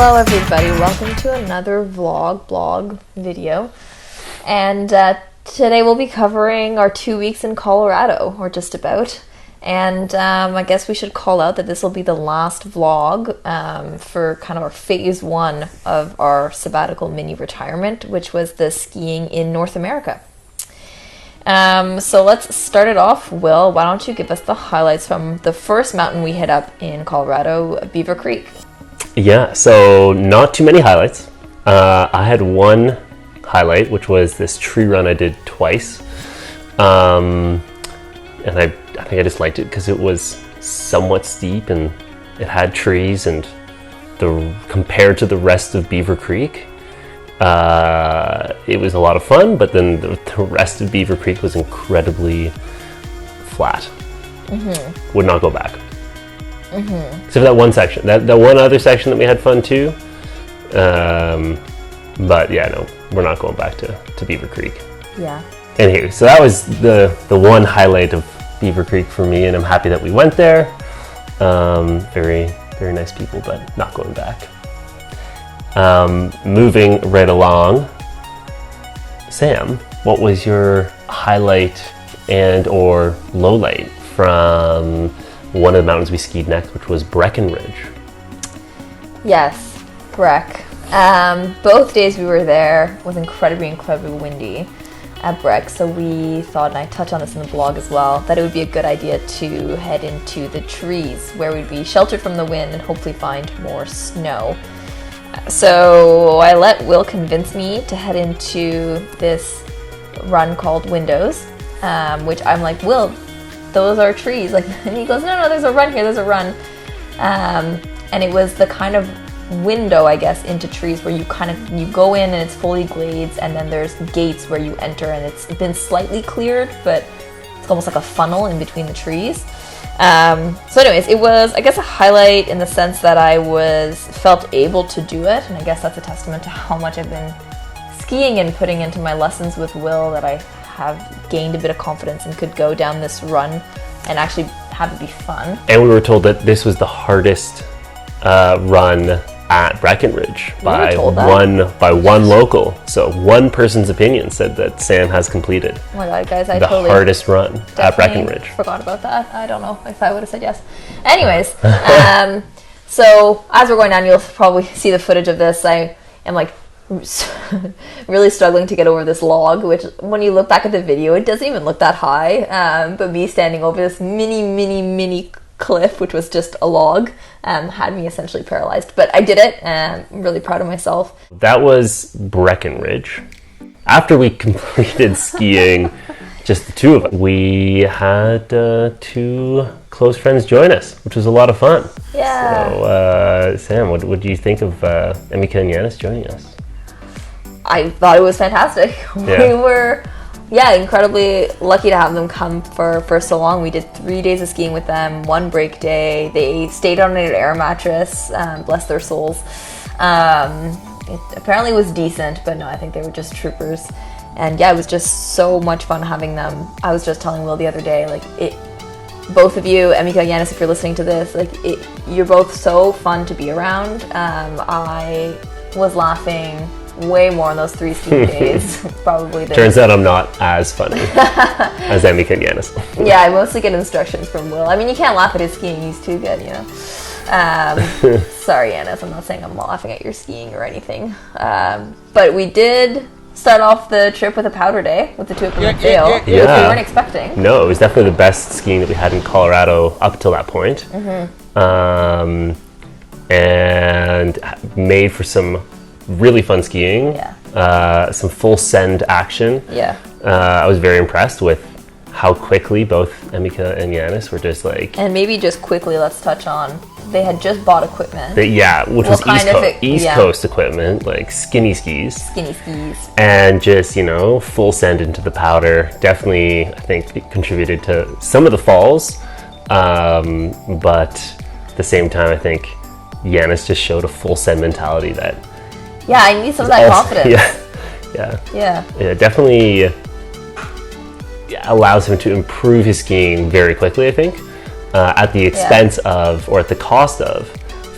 Hello everybody, welcome to another blog video, and today we'll be covering our 2 weeks in Colorado, or just about, and I guess we should call out that this will be the last vlog for kind of our phase 1 of our sabbatical mini retirement, which was the skiing in North America. So let's start it off. Will, why don't you give us the highlights from the first mountain we hit up in Colorado, Beaver Creek? Yeah, so not too many highlights. I had one highlight, which was this tree run I did twice. And I think I just liked it because it was somewhat steep and it had trees, and compared to the rest of Beaver Creek, it was a lot of fun, but then the rest of Beaver Creek was incredibly flat. Mm-hmm. Would not go back. Mm-hmm. Except for that one section, that one other section that we had fun too. But yeah, no, we're not going back to Beaver Creek. Yeah. Anyway, so that was the one highlight of Beaver Creek for me, and I'm happy that we went there. Very, very nice people, but not going back. Moving right along, Sam, what was your highlight and or lowlight from one of the mountains we skied next, which was Breckenridge? Yes, Breck. Both days we were there was incredibly windy at Breck, so we thought, and I touched on this in the blog as well, that it would be a good idea to head into the trees where we'd be sheltered from the wind and hopefully find more snow. So I let Will convince me to head into this run called Windows, which I'm like, Will, those are trees. Like, and he goes, no, there's a run here, there's a run. And it was the kind of window, I guess, into trees where you go in and it's fully glades, and then there's gates where you enter, and it's been slightly cleared, but it's almost like a funnel in between the trees. So anyways, it was, I guess, a highlight in the sense that I felt able to do it, and I guess that's a testament to how much I've been skiing and putting into my lessons with Will, that I have gained a bit of confidence and could go down this run and actually have it be fun. And we were told that this was the hardest run at Breckenridge by one local. So one person's opinion said that Sam has completed. Oh my god, guys, the hardest run at Breckenridge. Forgot about that. I don't know if I would have said yes. Anyways, so as we're going down, you'll probably see the footage of this. I am like really struggling to get over this log, which when you look back at the video, it doesn't even look that high. But me standing over this mini cliff, which was just a log, had me essentially paralyzed. But I did it, and I'm really proud of myself. That was Breckenridge. After we completed skiing, just the two of us, we had 2 close friends join us, which was a lot of fun. Yeah. So, Sam, what do you think of Emika and Yanis joining us? I thought it was fantastic. Yeah. We were, incredibly lucky to have them come for so long. We did 3 days of skiing with them, 1 break day. They stayed on an air mattress, bless their souls. It apparently was decent, but no, I think they were just troopers. And yeah, it was just so much fun having them. I was just telling Will the other day, both of you, Emika, Yanis, if you're listening to this, you're both so fun to be around. I was laughing way more on those 3 skiing days, probably. Turns out I'm not as funny as Emika and Yanis. Yeah, I mostly get instructions from Will. I mean, you can't laugh at his skiing, he's too good, Sorry, Yanis, I'm not saying I'm laughing at your skiing or anything. But we did start off the trip with a powder day with the 2 of them at Vail, which we weren't expecting. No, it was definitely the best skiing that we had in Colorado up till that point. Mm-hmm. And made for some really fun skiing. Some full send action. I was very impressed with how quickly both Emika and Yanis were just and maybe just quickly, let's touch on, they had just bought equipment. Which was East Coast equipment, skinny skis. And just, full send into the powder. Definitely, I think, contributed to some of the falls. But at the same time, I think Yanis just showed a full send mentality that I need some of that confidence. Yeah, definitely allows him to improve his skiing very quickly, I think, at the expense of, or at the cost of,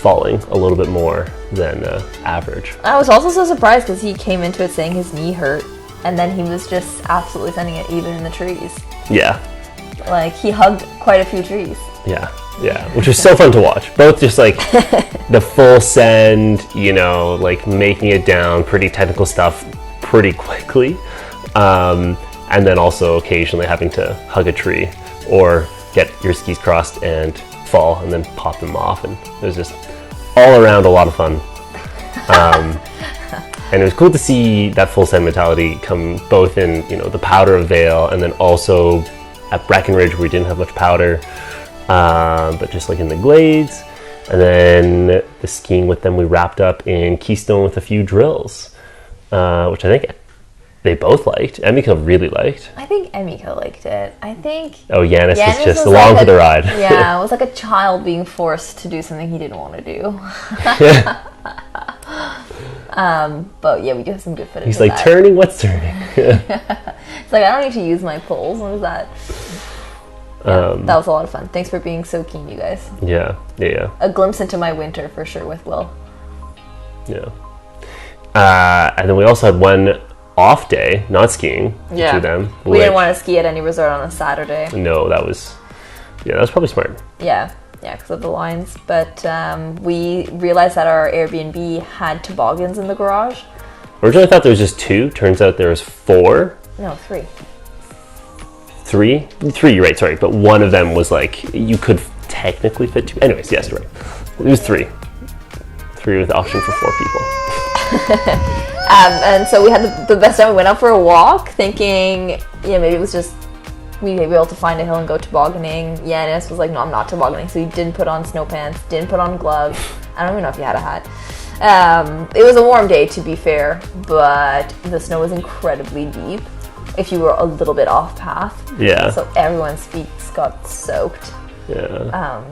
falling a little bit more than average. I was also so surprised because he came into it saying his knee hurt, and then he was just absolutely sending it even in the trees. Yeah. Like, he hugged quite a few trees. Yeah, which was so fun to watch. Both just like the full send, you know, like making it down, pretty technical stuff pretty quickly. And then also occasionally having to hug a tree or get your skis crossed and fall and then pop them off. And it was just all around a lot of fun. And it was cool to see that full send mentality come both in, you know, the powder of Vail and then also at Breckenridge where we didn't have much powder, but just like in the glades. And then the skiing with them we wrapped up in Keystone with a few drills, which I think they both liked. Emika really liked. I think Emika liked it. I think... Oh, Yanis was just along for the ride. Yeah, it was like a child being forced to do something he didn't want to do. But yeah, we do have some good footage. He's like, turning? What's turning? It's like, I don't need to use my poles. What is that? Yeah, that was a lot of fun. Thanks for being so keen, you guys. Yeah. A glimpse into my winter for sure with Will. Yeah. And then we also had one off day, not skiing, to them. We didn't want to ski at any resort on a Saturday. No, that was probably smart. Yeah, because of the lines. But we realized that our Airbnb had toboggans in the garage. Originally I thought there was just 2. Turns out there was 4. No, 3. 3, you're right, sorry. But one of them was like, you could technically fit 2. Anyways, yes, you're right. It was 3. 3 with the option for 4 people. And so we had the best time. We went out for a walk thinking, maybe it was just we'd be able to find a hill and go tobogganing. Yanis was like, no, I'm not tobogganing. So he didn't put on snow pants, didn't put on gloves. I don't even know if he had a hat. It was a warm day, to be fair, but the snow was incredibly deep if you were a little bit off path. Yeah. So everyone's feet got soaked. Yeah.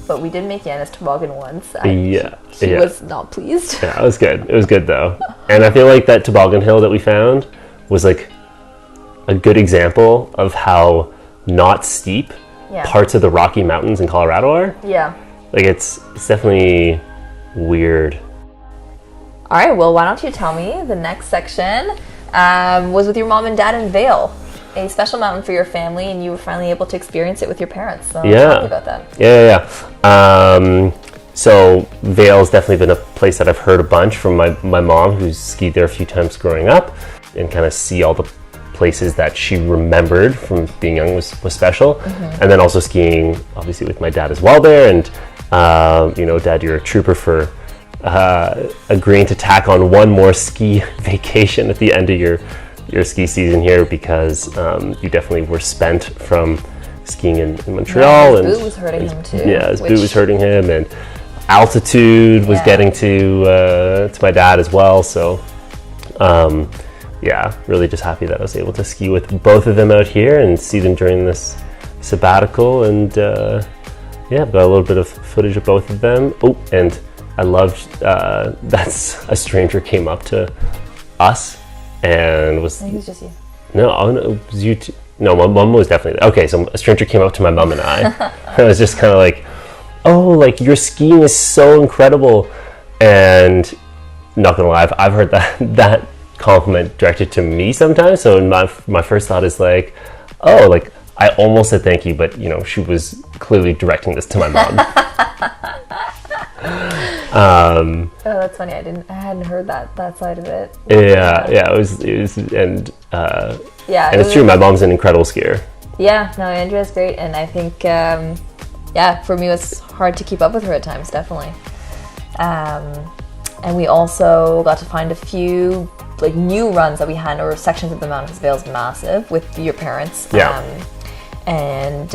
But we did make Yanis toboggan once. He was not pleased. Yeah, it was good. It was good though. And I feel like that toboggan hill that we found was like a good example of how not steep parts of the Rocky Mountains in Colorado are. Yeah. Like it's definitely weird. All right, well, why don't you tell me the next section was with your mom and dad in Vail. A special mountain for your family, and you were finally able to experience it with your parents. So tell me about that. Yeah. So Vail's definitely been a place that I've heard a bunch from my mom, who's skied there a few times growing up, and kind of see all the places that she remembered from being young was special. Mm-hmm. And then also skiing, obviously, with my dad as well there. And Dad, you're a trooper for agreeing to tack on one more ski vacation at the end of your ski season here, because you definitely were spent from skiing in Montreal. His boot was hurting him too. Yeah, his boot was hurting him, and altitude was getting to my dad as well. So, really just happy that I was able to ski with both of them out here and see them during this sabbatical. And I've got a little bit of footage of both of them. Oh, and I loved that a stranger came up to us. And I think it was just you. No, it was you too. No, my mom was definitely there. Okay, so a stranger came up to my mom and I. I was just kind of like, oh, like your skiing is so incredible. And not gonna lie, I've heard that compliment directed to me sometimes. So my first thought is like, oh, like I almost said thank you, but she was clearly directing this to my mom. Oh, that's funny. I hadn't heard that side of it. Yeah, it was, and and it's true. My mom's an incredible skier. Yeah, no, Andrea's great, and I think, for me it was hard to keep up with her at times, definitely. And we also got to find a few like new runs that we had, or sections of the mountain, because Vail's massive, with your parents. Yeah. And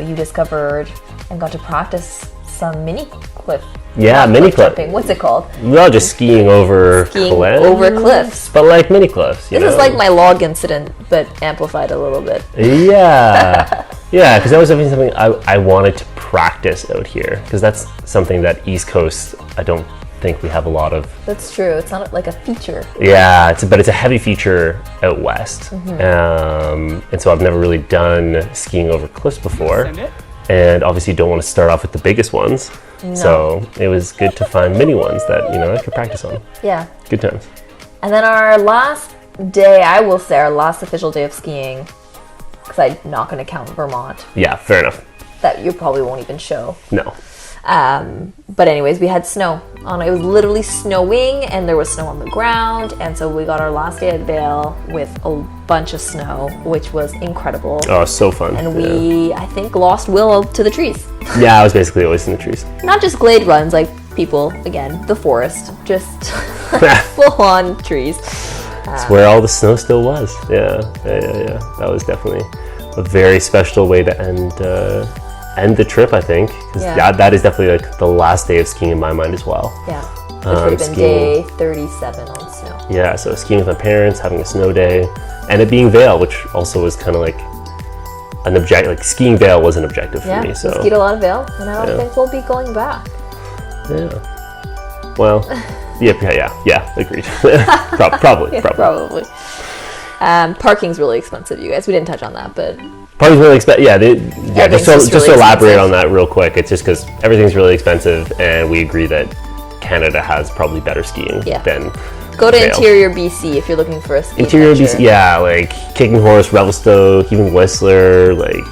you discovered and got to practice some mini cliff. Yeah, mini cliff. Jumping. What's it called? Well, just skiing over cliffs. Over cliffs. But like mini cliffs. This is like my log incident, but amplified a little bit. Yeah. Because that was something I wanted to practice out here, because that's something that East Coast, I don't think we have a lot of. That's true. It's not like a feature. Yeah, but it's a heavy feature out west. Mm-hmm. And so I've never really done skiing over cliffs before. and obviously you don't want to start off with the biggest ones. No. So it was good to find mini ones that, you know, I could practice on. Yeah. Good times. And then our last day, I will say our last official day of skiing, because I'm not going to count Vermont. Yeah, fair enough. That you probably won't even show. No. But anyways, we had snow on. It was literally snowing, and there was snow on the ground, and so we got our last day at Vail with a bunch of snow, which was incredible. Oh, so fun. And we, I think, lost Will to the trees. Yeah, I was basically always in the trees. Not just glade runs, like people, again, the forest, just full on trees. It's where all the snow still was. Yeah. That was definitely a very special way to end the trip, I think. 'Cause that is definitely like the last day of skiing in my mind as well. Yeah. Which would have been day 37 on snow. Yeah, so skiing with my parents, having a snow day, and it being Vail, which also was kind of like an objective. Like skiing Vail was an objective for me. So we skied a lot of Vail, and I don't think we'll be going back. Yeah. Well, yeah, agreed. Probably. Parking's really expensive, you guys. We didn't touch on that, but parking's really expensive. Just to elaborate expensive on that real quick. It's just because everything's really expensive, and we agree that Canada has probably better skiing than go to Vail. Interior BC if you're looking for a ski Interior adventure. BC, yeah, like Kicking Horse, Revelstoke, even Whistler, like,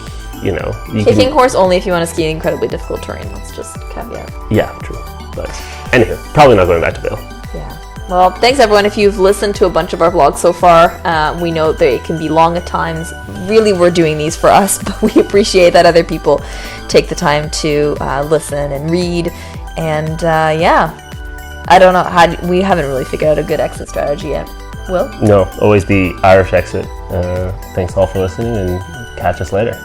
you know. Kicking Horse only if you want to ski incredibly difficult terrain. That's just caveat. Yeah, true. But anywho, probably not going back to Vail. Yeah. Well, thanks everyone. If you've listened to a bunch of our vlogs so far, we know they can be long at times. Really, we're doing these for us, but we appreciate that other people take the time to listen and read. And I don't know, we haven't really figured out a good exit strategy yet. Will? No, always the Irish exit. Thanks all for listening, and catch us later.